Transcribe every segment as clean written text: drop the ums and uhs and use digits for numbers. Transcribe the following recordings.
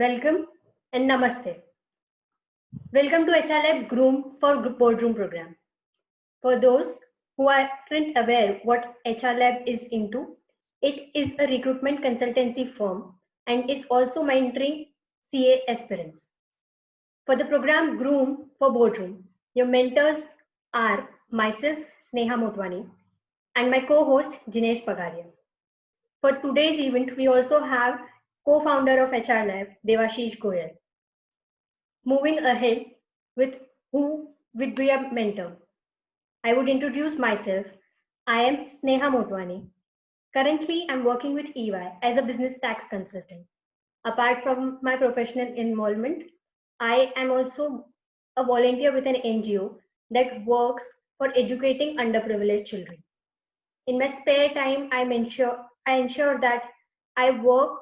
Welcome and Namaste. Welcome to HR Lab's Groom for Boardroom program. For those who aren't aware what HR Lab is into, it is a recruitment consultancy firm and is also mentoring CA aspirants. For the program Groom for Boardroom, your mentors are myself, Sneha Motwani, and my co-host, Jinesh Pagaria. For today's event, we also have co-founder of HR Lab, Devashish Goyal. Moving ahead with who would be a mentor. I would introduce myself. I am Sneha Motwani. Currently, I'm working with EY as a business tax consultant. Apart from my professional involvement, I am also a volunteer with an NGO that works for educating underprivileged children. In my spare time, I ensure that I work,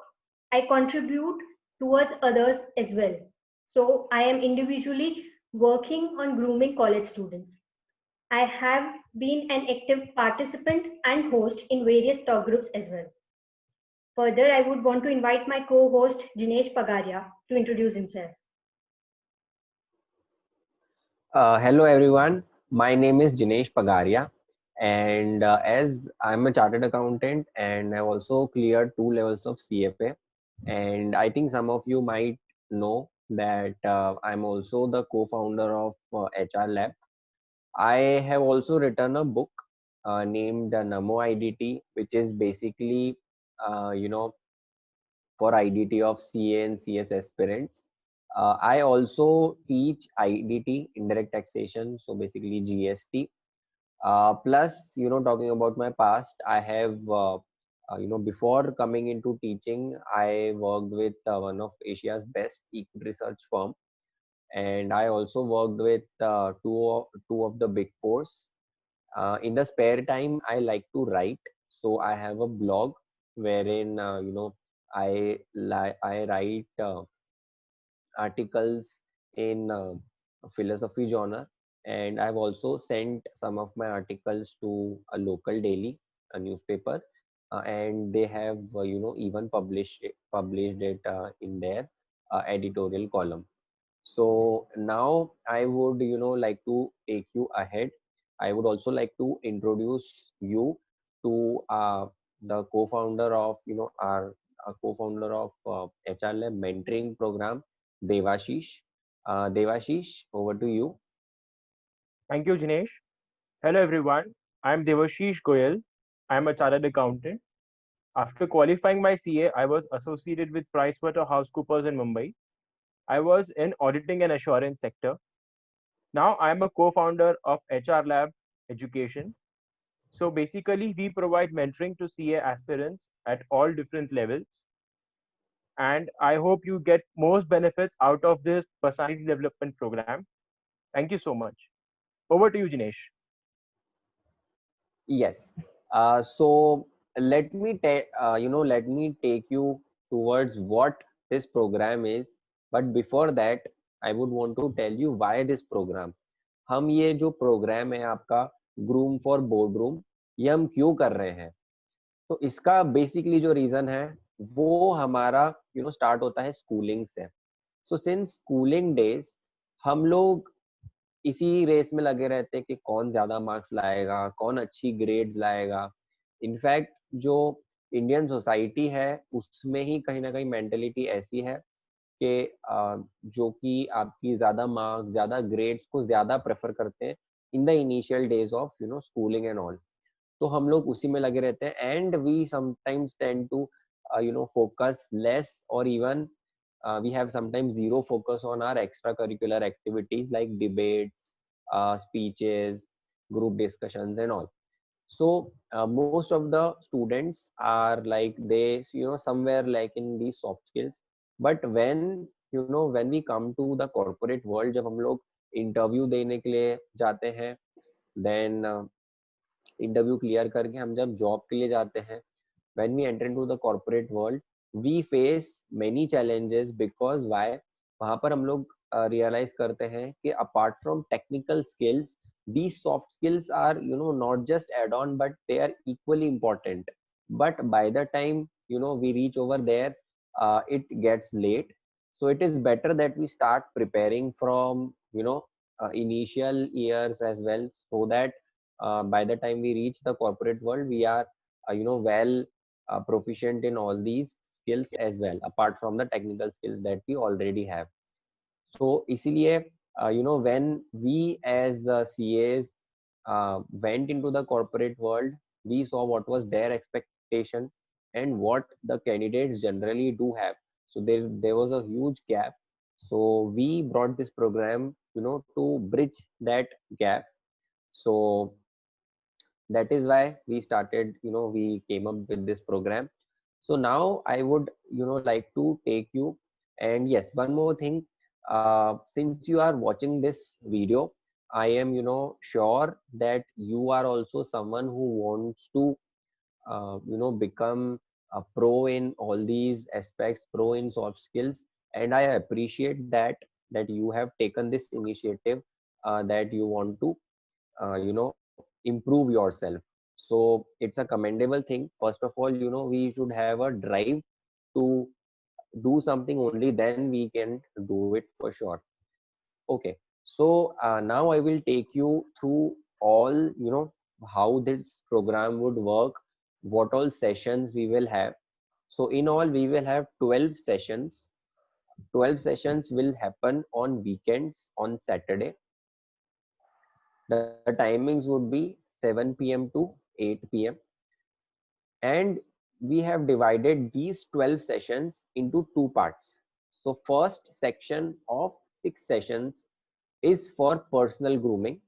I contribute towards others as well. So I am individually working on grooming college students. I have been an active participant and host in various talk groups as well. Further, I would want to invite my co-host Jinesh Pagaria to introduce himself. Hello everyone, my name is Jinesh Pagaria, and as I'm a chartered accountant and I've also cleared 2 levels of CFA, and I think some of you might know that I'm also the co-founder of HR Lab. I have also written a book named Namo IDT, which is basically uh, you know for IDT of CA and CS aspirants. I also teach IDT, indirect taxation, so basically GST. Plus, talking about my past, I have, before coming into teaching, I worked with one of Asia's best equity research firm, and I also worked with two of the big fours. In the spare time, I like to write, so I have a blog wherein I write articles in philosophy genre, and I've also sent some of my articles to a local daily, a newspaper, and they have even published it in their editorial column. So now I would like to take you ahead. I would also like to introduce you to the co-founder of our co-founder of HR Lab mentoring program, Devashish. Devashish, over to you. Thank you, Jinesh. Hello, everyone. I'm Devashish Goyal. I'm a chartered accountant. After qualifying my CA, I was associated with PricewaterhouseCoopers in Mumbai. I was in auditing and assurance sector. Now I am a co-founder of HR Lab Education. So basically, we provide mentoring to CA aspirants at all different levels. And I hope you get most benefits out of this personality development program. Thank you so much. Over to you, Jinesh. Yes. So let me take you towards what this program is. But before that, I would want to tell you why this program. हम ये जो programme है आपका groom for board ये हम क्यों कर रहे हैं? तो इसका बेसिकली जो रीजन है वो हमारा स्टार्ट होता है स्कूलिंग से. सो सिंस स्कूलिंग डेज हम लोग इसी रेस में लगे रहते हैं कि कौन ज्यादा मार्क्स लाएगा, कौन अच्छी ग्रेड्स लाएगा. इनफैक्ट जो इंडियन सोसाइटी है उसमें ही कहीं ना कहीं मेंटेलिटी ऐसी है कि जो कि आपकी ज्यादा मार्क्स, ज्यादा ग्रेड्स को ज्यादा प्रेफर करते हैं in the initial days of schooling and all. तो हम लोग उसी में लगे रहते हैं and we sometimes tend to focus less और even we have sometimes zero focus on our extracurricular activities like debates, speeches, group discussions and all. So most of the students are like they somewhere like in these soft skills, but when we come to the corporate world, जब हम लोग interview देने के लिए जाते हैं, then interview clear करके हम जब जॉब के लिए जाते हैं, when we enter into the corporate world we face many challenges because why वहां पर हम लोग realize करते हैं कि apart from technical skills these soft skills are not just add on but they are equally important, but by the time we reach over there it gets late. So it is better that we start preparing from, initial years as well, so that by the time we reach the corporate world, we are, well proficient in all these skills as well, apart from the technical skills that we already have. So इसीलिए when we as CAs went into the corporate world, we saw what was their expectation and what the candidates generally do have. So there was a huge gap. So we brought this program, to bridge that gap. So that is why we started, we came up with this program. So now I would, like to take you, and yes, one more thing, since you are watching this video, I am, sure that you are also someone who wants to, become a pro in all these aspects, pro in soft skills. And I appreciate that you have taken this initiative, that you want to, improve yourself. So it's a commendable thing. First of all, we should have a drive to do something, only then we can do it for sure. Okay, so now I will take you through all, how this program would work, what all sessions we will have. So in all, we will have 12 sessions. 12 sessions will happen on weekends, on Saturday. The timings would be 7 p.m. to 8 p.m. And we have divided these 12 sessions into two parts. So first section of 6 sessions is for personal grooming,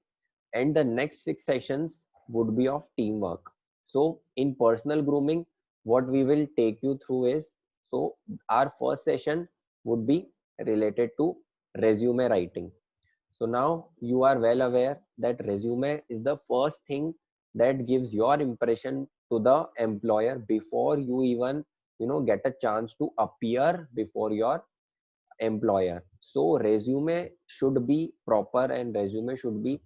and the next 6 sessions would be of teamwork. So in personal grooming, what we will take you through is, so our first session would be related to resume writing. So now you are well aware that resume is the first thing that gives your impression to the employer before you even, get a chance to appear before your employer. So resume should be proper, and resume should be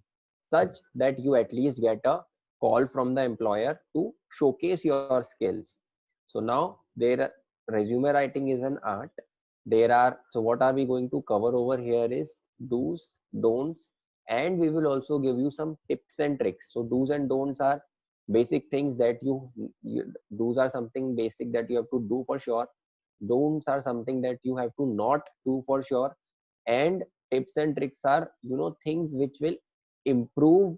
such that you at least get a call from the employer to showcase your skills. So now there, resume writing is an art. There are, so what are we going to cover over here is do's, don'ts, and we will also give you some tips and tricks. So do's and don'ts are basic things that you do's are something basic that you have to do for sure. Don'ts are something that you have to not do for sure. And tips and tricks are, things which will improve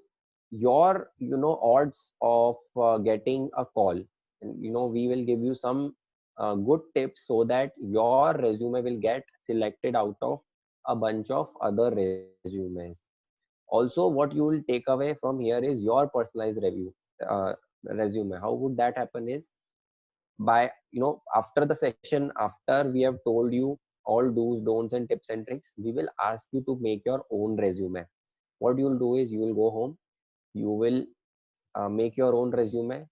your, odds of getting a call. And we will give you some good tips so that your resume will get selected out of a bunch of other resumes. Also, what you will take away from here is your personalized uh, resume. How would that happen is, by, after the session, after we have told you all do's, don'ts, and tips and tricks, we will ask you to make your own resume. What you will do is, you will go home, you will make your own resume,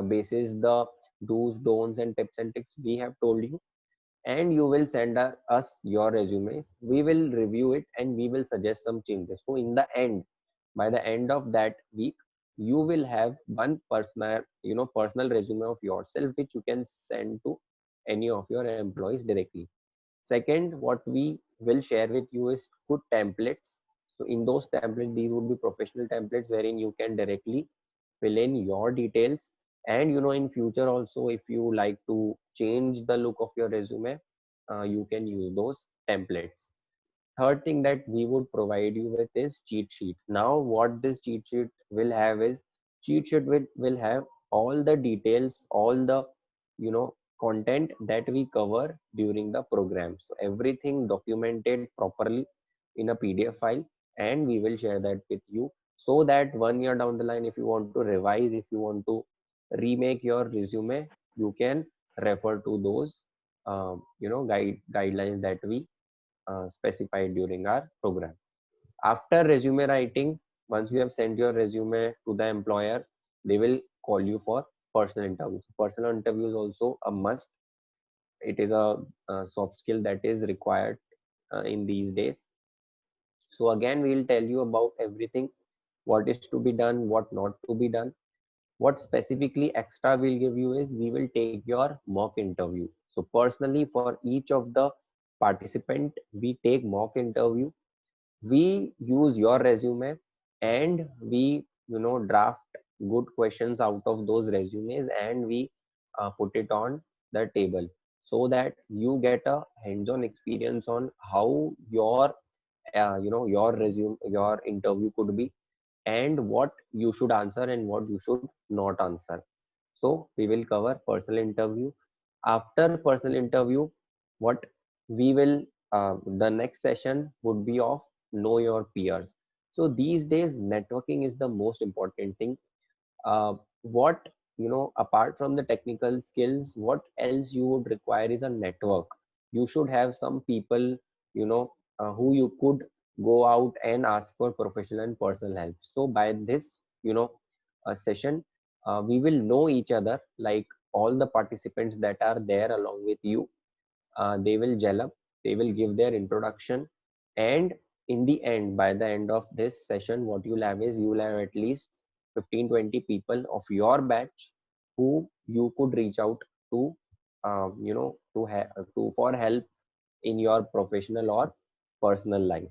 basis the do's, don'ts, and tips and tricks we have told you, and you will send us your resumes. We will review it and we will suggest some changes. So in the end, by the end of that week, you will have one personal resume of yourself, which you can send to any of your employees directly. Second, what we will share with you is good templates. So in those templates, these would be professional templates wherein you can directly fill in your details. And in future also, if you like to change the look of your resume, you can use those templates. Third thing that we would provide you with is cheat sheet. Now what this cheat sheet will have is, cheat sheet will have all the details, all the, content that we cover during the program. So everything documented properly in a PDF file, and we will share that with you, so that 1 year down the line, if you want to revise, if you want to remake your resume, you can refer to those guidelines that we specified during our program. After resume writing, once you have sent your resume to the employer, they will call you for personal interviews. Personal interview is also a must. It is a soft skill that is required in these days. So again, we will tell you about everything, what is to be done, what not to be done. What specifically extra we'll give you is, we will take your mock interview. So personally, for each of the participant, we take mock interview, we use your resume, and we draft good questions out of those resumes, and we put it on the table, so that you get a hands-on experience on how your interview could be, and what you should answer and what you should not answer. So we will cover personal interview. After personal interview, what we will the next session would be of know your peers. So these days, networking is the most important thing. What apart from the technical skills, what else you would require is a network. You should have some people, you know who you could go out and ask for professional and personal help. So by this session, we will know each other, like all the participants that are there along with you. They will gel up, they will give their introduction, and in the end, by the end of this session, what you'll have is you'll have at least 15-20 people of your batch who you could reach out to, to for help in your professional or personal life.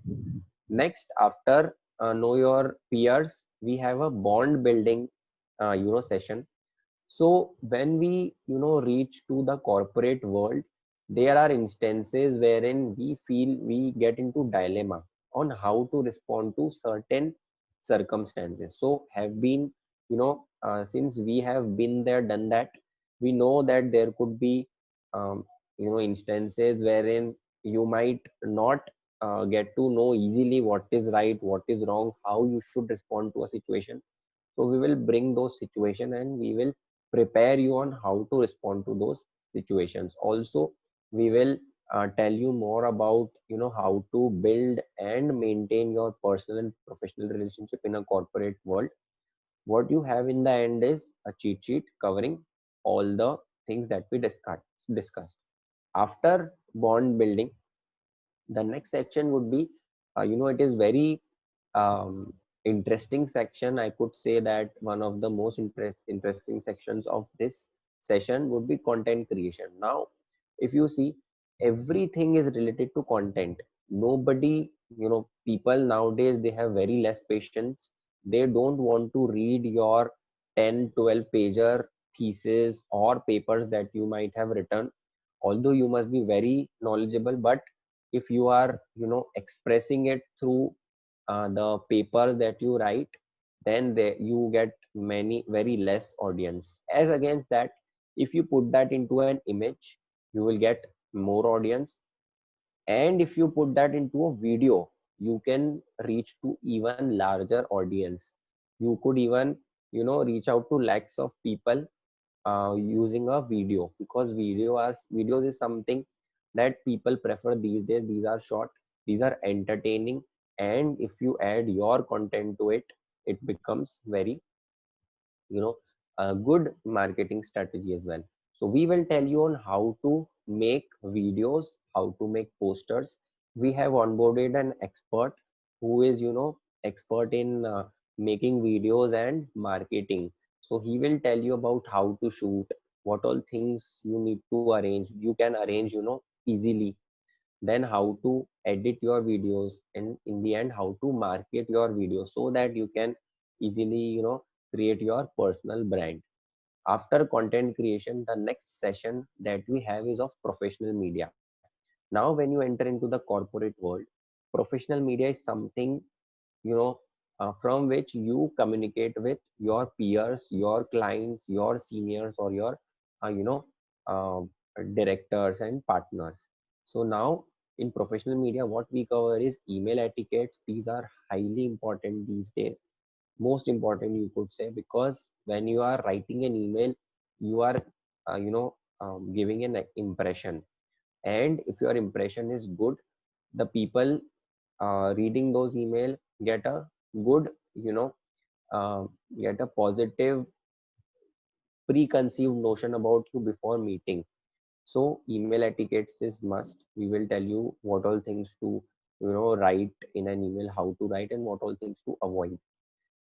Next, after know your peers, we have a bond building session. So when we reach to the corporate world, there are instances wherein we feel we get into dilemma on how to respond to certain circumstances. So have been since we have been there, done that, we know that there could be um, instances wherein you might not get to know easily what is right, what is wrong, how you should respond to a situation. So we will bring those situations, and we will prepare you on how to respond to those situations. Also, we will tell you more about how to build and maintain your personal and professional relationship in a corporate world. What you have in the end is a cheat sheet covering all the things that we discussed. After bond building, the next section would be it is very um, interesting section. I could say that one of the most interesting sections of this session would be content creation. Now if you see, everything is related to content. Nobody, people nowadays, they have very less patience. They don't want to read your 10-12 pager thesis or papers that you might have written, although you must be very knowledgeable. But if you are expressing it through the paper that you write, then you get many very less audience. As against that, if you put that into an image, you will get more audience. And if you put that into a video, you can reach to even larger audience. You could even reach out to lakhs of people using a video, because videos is something that people prefer these days. These are short, these are entertaining, and if you add your content to it, it becomes very you know a good marketing strategy as well. So we will tell you on how to make videos, how to make posters. We have onboarded an expert who is expert in making videos and marketing. So he will tell you about how to shoot, what all things you need to arrange, you can arrange easily, then how to edit your videos, and in the end how to market your videos, so that you can easily create your personal brand. After content creation, the next session that we have is of professional media. Now when you enter into the corporate world, professional media is something you know from which you communicate with your peers, your clients, your seniors, or your uh, you know uh, directors and partners. So now in professional media, what we cover is email etiquettes. These are highly important these days, most important you could say, because when you are writing an email, you are giving an impression, and if your impression is good, the people reading those email get a good you know uh, get a positive preconceived notion about you before meeting. So email etiquettes is must. We will tell you what all things to write in an email, how to write, and what all things to avoid.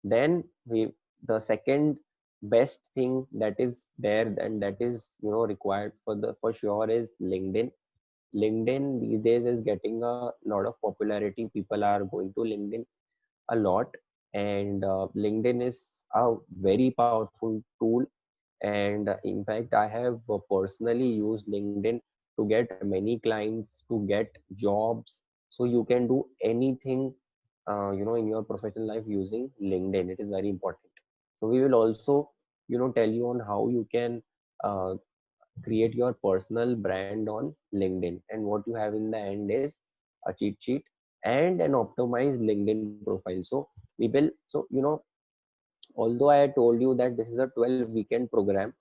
Then the second best thing that is there and that is required for sure is LinkedIn. LinkedIn these days is getting a lot of popularity. People are going to LinkedIn a lot, and LinkedIn is a very powerful tool. And in fact, I have personally used LinkedIn to get many clients, to get jobs. So you can do anything, in your professional life using LinkedIn. It is very important. So we will also, tell you on how you can uh, create your personal brand on LinkedIn. And what you have in the end is a cheat sheet and an optimized LinkedIn profile. So we will, so although I told you that this is a 12 weekend program,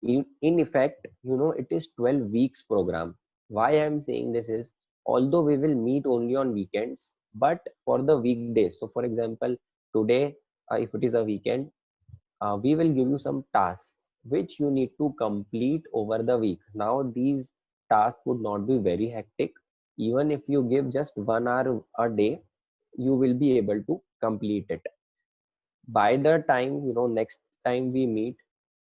in effect, it is 12 weeks program. Why I'm saying this is, although we will meet only on weekends, but for the weekdays, so for example, today, if it is a weekend, we will give you some tasks which you need to complete over the week. Now these tasks would not be very hectic. Even if you give just 1 hour a day, you will be able to complete it. By the time, next time we meet,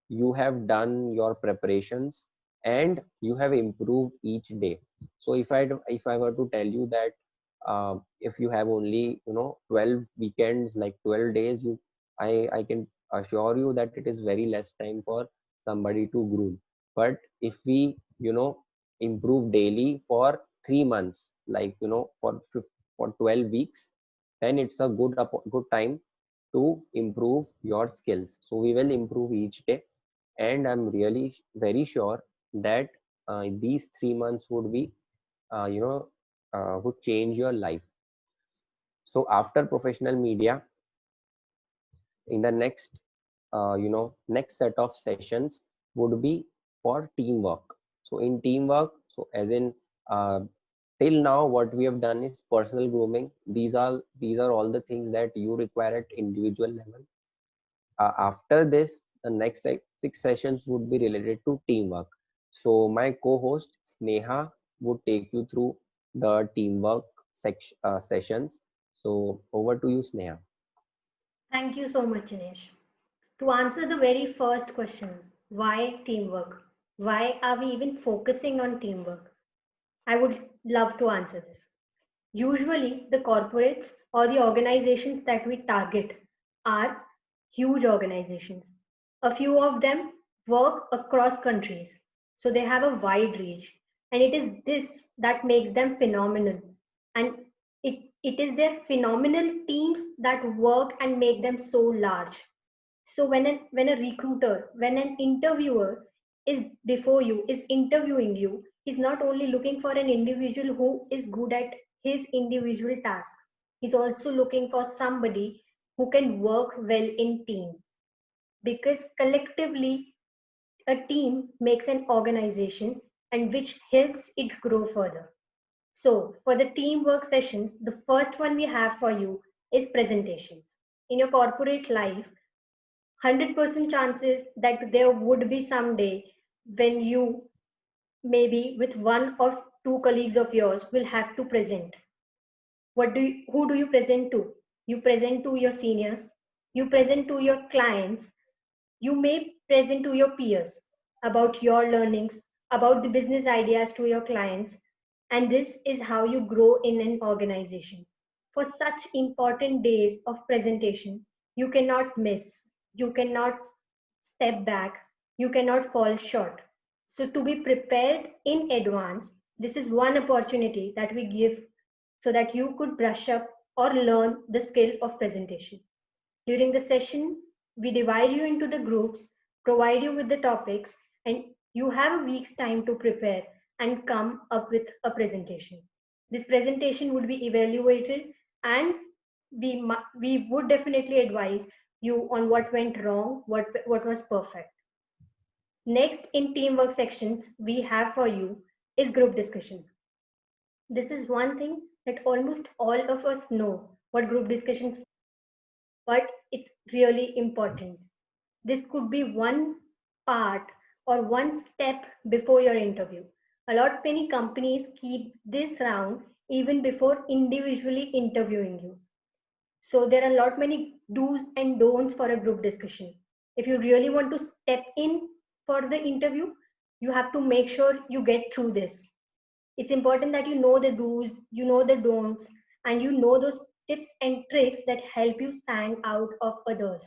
you have done your preparations and you have improved each day. So if I were to tell you that, if you have only 12 weekends, like 12 days, I can assure you that it is very less time for somebody to groom. But if we improve daily for 3 months, like for 12 weeks, then it's a good time to improve your skills. So we will improve each day, and I'm really very sure that these 3 months would be, would change your life. So after professional media, in the next set of sessions would be for teamwork. So in teamwork, so as in, uh, till now what we have done is personal grooming. These are all the things that you require at individual level. After this, the next 6 sessions would be related to teamwork. So my co-host Sneha would take you through the teamwork sessions. So over to you, Sneha. Thank you so much, Jinesh. To answer the very first question, why teamwork? Why are we even focusing on teamwork? I would love to answer this. Usually, the corporates or the organizations that we target are huge organizations. A few of them work across countries, so they have a wide reach. And it is this that makes them phenomenal. And it is their phenomenal teams that work and make them so large. So when a recruiter, when an interviewer is before you, is interviewing you, he's not only looking for an individual who is good at his individual task. He's also looking for somebody who can work well in team, because collectively a team makes an organization and which helps it grow further. So for the teamwork sessions, the first one we have for you is presentations. In your corporate life, 100% chances that there would be some day when you, maybe with one or two colleagues of yours, will have to present. Who do you present to? You present to your seniors, you present to your clients, you may present to your peers about your learnings, about the business ideas to your clients, and this is how you grow in an organization. For such important days of presentation, you cannot miss, you cannot step back, you cannot fall short. So, to be prepared in advance, this is one opportunity that we give so that you could brush up or learn the skill of presentation. During the session, we divide you into the groups, provide you with the topics, and you have a week's time to prepare and come up with a presentation. This presentation would be evaluated, and we would definitely advise you on what went wrong, what was perfect. Next, in teamwork sections, we have for you is group discussion. This is one thing that almost all of us know what group discussions, but it's really important. This could be one part or one step before your interview. A lot many companies keep this round even before individually interviewing you. So there are a lot many do's and don'ts for a group discussion. If you really want to step in for the interview, you have to make sure you get through this. It's important that you know the do's, you know the don'ts, and you know those tips and tricks that help you stand out of others.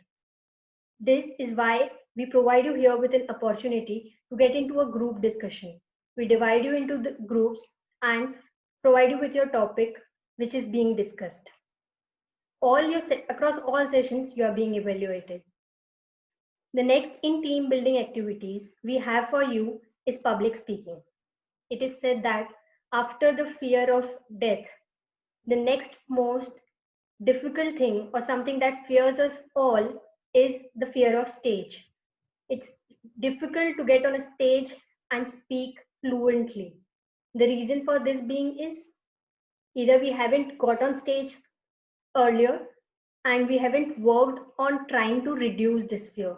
This is why we provide you here with an opportunity to get into a group discussion. We divide you into the groups and provide you with your topic which is being discussed. Across all sessions, you are being evaluated. The next in team building activities we have for you is public speaking. It is said that after the fear of death, the next most difficult thing or something that fears us all is the fear of stage. It's difficult to get on a stage and speak fluently. The reason for this being is either we haven't got on stage earlier and we haven't worked on trying to reduce this fear.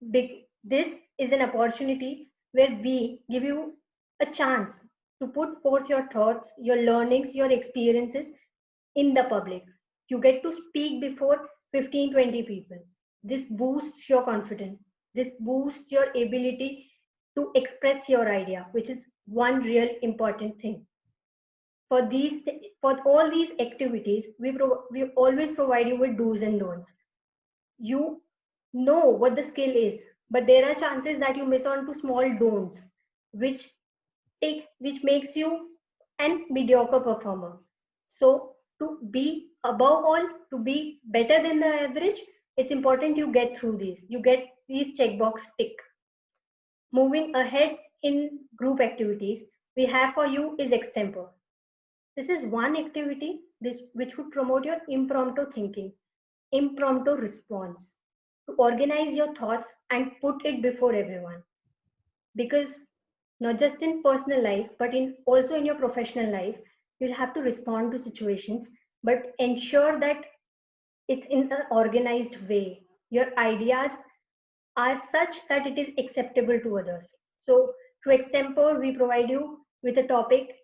This is an opportunity where we give you a chance to put forth your thoughts, your learnings, your experiences in the public. You get to speak before 15-20 people. This boosts your confidence. This boosts your ability to express your idea, which is one real important thing. For all these activities, we always provide you with do's and don'ts. You know what the skill is, but there are chances that you miss on to small don'ts, which makes you an mediocre performer. So to be above all, to be better than the average, it's important you get through these. You get these checkbox tick. Moving ahead in group activities, we have for you is extempore. This is one activity which would promote your impromptu thinking, impromptu response, to organize your thoughts and put it before everyone. Because not just in personal life, but also in your professional life, you'll have to respond to situations, but ensure that it's in an organized way. Your ideas are such that it is acceptable to others. So through extempore, we provide you with a topic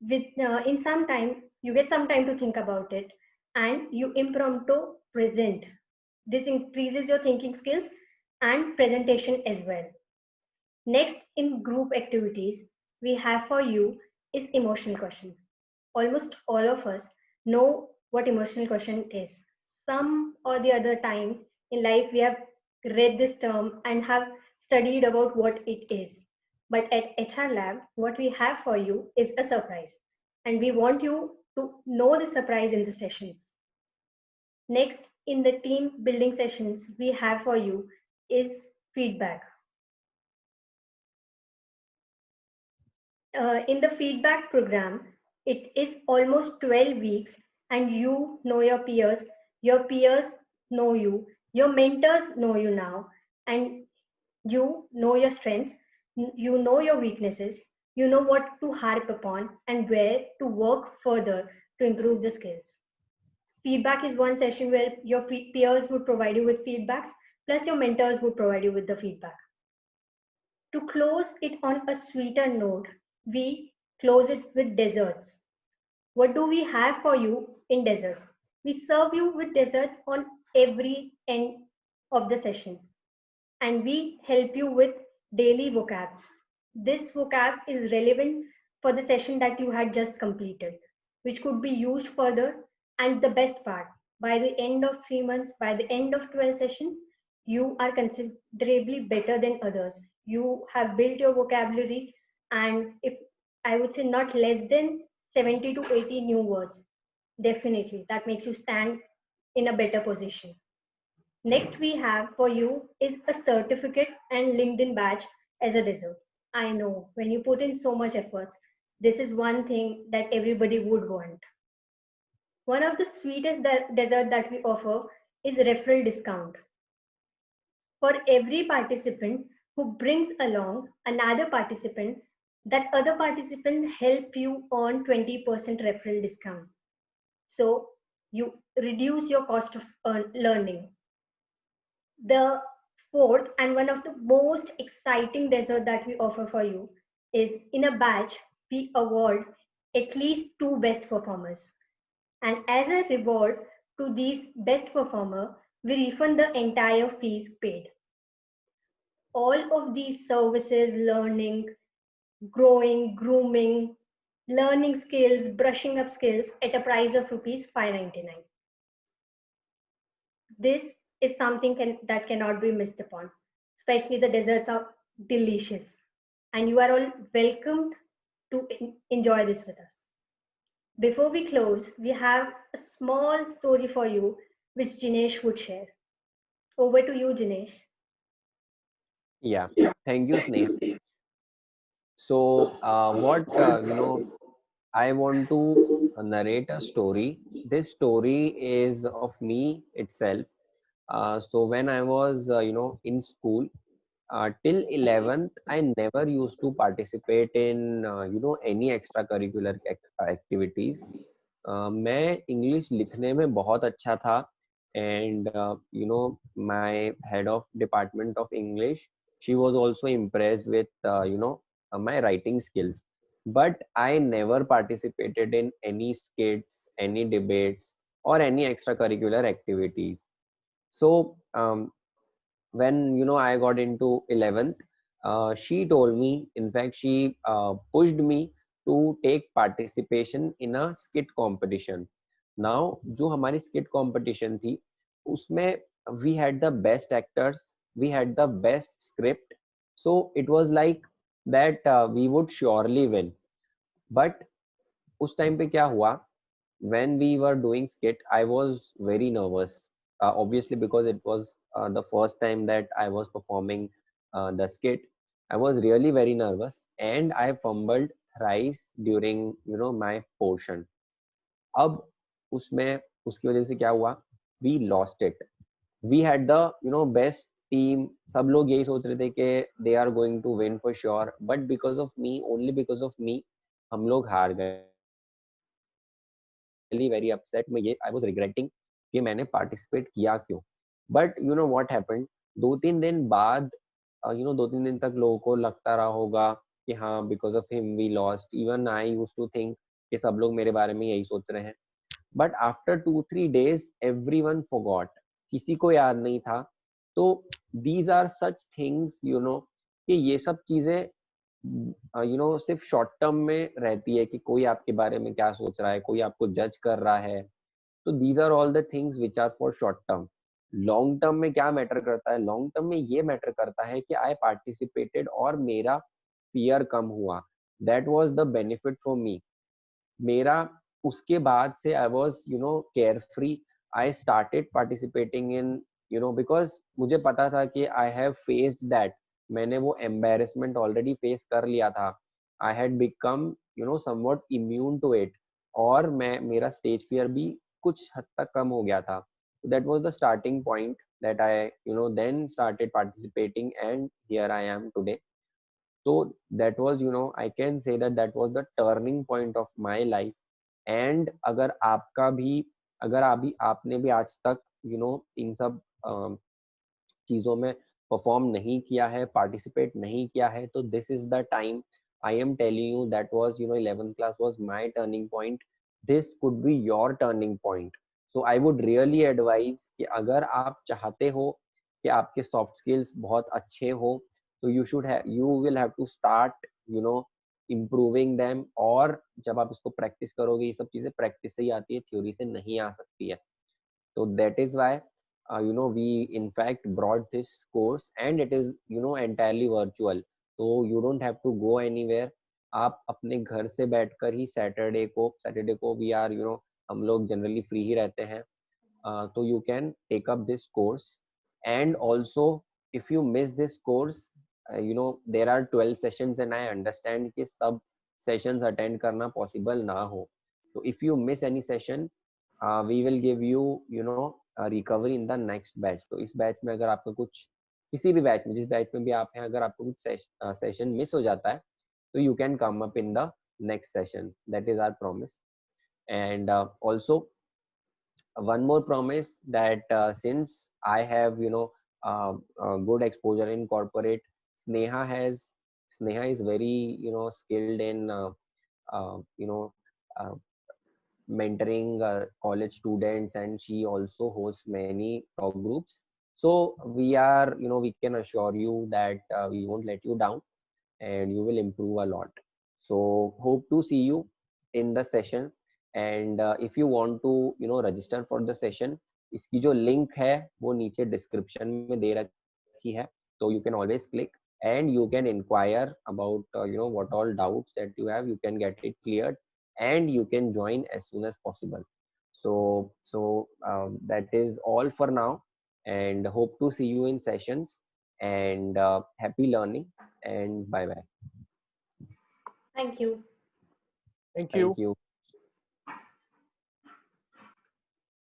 with in some time, you get some time to think about it, and you impromptu present. This increases your thinking skills and presentation as well. Next in group activities we have for you is emotional quotient. Almost all of us know what emotional quotient is. Some or the other time in life we have read this term and have studied about what it is. But at HR Lab, what we have for you is a surprise. And we want you to know the surprise in the sessions. Next, in the team building sessions we have for you is feedback. In the feedback program, it is almost 12 weeks, and you know your peers know you, your mentors know you now, and you know your strengths, you know your weaknesses, you know what to harp upon and where to work further to improve the skills. Feedback is one session where your peers would provide you with feedbacks, plus your mentors would provide you with the feedback. To close it on a sweeter note, we close it with desserts. What do we have for you in desserts? We serve you with desserts on every end of the session, and we help you with daily vocab. This vocab is relevant for the session that you had just completed, which could be used further. And the best part, by the end of 3 months, by the end of 12 sessions, you are considerably better than others. You have built your vocabulary, and if I would say not less than 70 to 80 new words, definitely that makes you stand in a better position. Next we have for you is a certificate and LinkedIn badge as a dessert. I know when you put in so much efforts, this is one thing that everybody would want. One of the sweetest dessert that we offer is referral discount. For every participant who brings along another participant, that other participant help you on 20% referral discount. So you reduce your cost of learning. The fourth and one of the most exciting dessert that we offer for you is in a batch, we award at least 2 best performers. And as a reward to these best performer, we refund the entire fees paid. All of these services, learning, growing, grooming, learning skills, brushing up skills at a price of rupees 599. This is something that cannot be missed upon. Especially the desserts are delicious. And you are all welcomed to enjoy this with us. Before we close, we have a small story for you which Jinesh would share. Over to you, Jinesh. Yeah, thank you, Sneha. So, I want to narrate a story. This story is of me itself. So when I was, in school, till 11th, I never used to participate in, any extracurricular activities. मैं English लिखने में बहुत अच्छा था and my head of department of English, she was also impressed with my writing skills, but I never participated in any skits, any debates, or any extracurricular activities. So when I got into 11th, she told me, in fact she pushed me to take participation in a skit competition. Now जो हमारी skit competition थी उसमें we had the best actors, we had the best script, so it was like that we would surely win. But उस time पे क्या हुआ, when we were doing skit, I was very nervous. Obviously, because it was the first time that I was performing the skit, I was really very nervous, and I fumbled thrice during my portion. अब उसमें उसकी वजह से क्या हुआ? We lost it. We had the best team. सब लोग यही सोच रहे थे कि they are going to win for sure, but because of me, only because of me, हम लोग हार गए. Very upset. I was regretting कि मैंने participate किया क्यों. But you know what happened? 2-3 दिन बाद, 2-3 दिन तक लोगों को लगता रहा होगा कि हाँ, because of him we lost. Even I used to think कि सब लोग मेरे बारे में यही सोच रहे हैं. But after 2-3 days, everyone forgot. किसी को याद नहीं था. तो these are such things, कि ये सब चीजें सिर्फ शॉर्ट टर्म में रहती है कि कोई आपके बारे में क्या सोच रहा है, कोई आपको जज कर रहा है. तो these are all the things which are for short term. Long term में क्या मैटर करता है? लॉन्ग टर्म में ये मैटर करता है कि आई पार्टिसिपेटेड और मेरा फियर कम हुआ. That was the benefit for me. मेरा उसके बाद से I was care free. I started participating in because मुझे पता था कि आई हैव फेस्ड दैट. मैंने वो एम्बेरसमेंट ऑलरेडी फेस कर लिया था. I had become somewhat immune to it. और मैं मेरा स्टेज फियर भी कुछ हद तक कम हो गया था. That was the starting point that I then started participating, and here I am today. So that was I can say that that was the turning point of my life. And अगर आपका भी, अगर आपने भी आज तक इन सब चीजों में परफॉर्म नहीं किया है, पार्टिसिपेट नहीं किया है, तो this is the time. I am telling you that was 11th class was my turning point. This could be your turning point. So I would really advise कि अगर आप चाहते हो कि आपके सॉफ्ट स्किल्स बहुत अच्छे हो, तो you will have to start improving them. और जब आप इसको प्रैक्टिस करोगे, ये सब चीजें प्रैक्टिस से ही आती है, थ्योरी से नहीं आ सकती है. तो that is why we in fact brought this course, and it is entirely virtual. so you don't have to go anywhere. आप अपने घर से बैठकर ही सैटरडे को we are हम लोग जनरली फ्री ही रहते हैं. तो you can take up this course. And also, if you miss this course, there are 12 sessions, and I understand कि सब sessions attend करना possible ना हो. so if you miss any session, we will give you recovery in the next batch. तो इस batch में अगर आपको कुछ, किसी भी बैच में, जिस बैच में भी आप हैं, अगर आपको कुछ सेशन मिस हो जाता है, तो you can come up in the next session. That is our promise. And also one more promise, that since I have good exposure in corporate, Sneha is very skilled in you know uh, mentoring college students, and she also hosts many talk groups. So we can assure you that we won't let you down, and you will improve a lot. So hope to see you in the session. And if you want to register for the session, इसकी जो link है वो नीचे description में दे रखी है, so you can always click and you can inquire about what all doubts that you have. You can get it cleared and you can join as soon as possible. So that is all for now, and hope to see you in sessions, and happy learning, and bye bye. Thank you. Thank you. Thank you.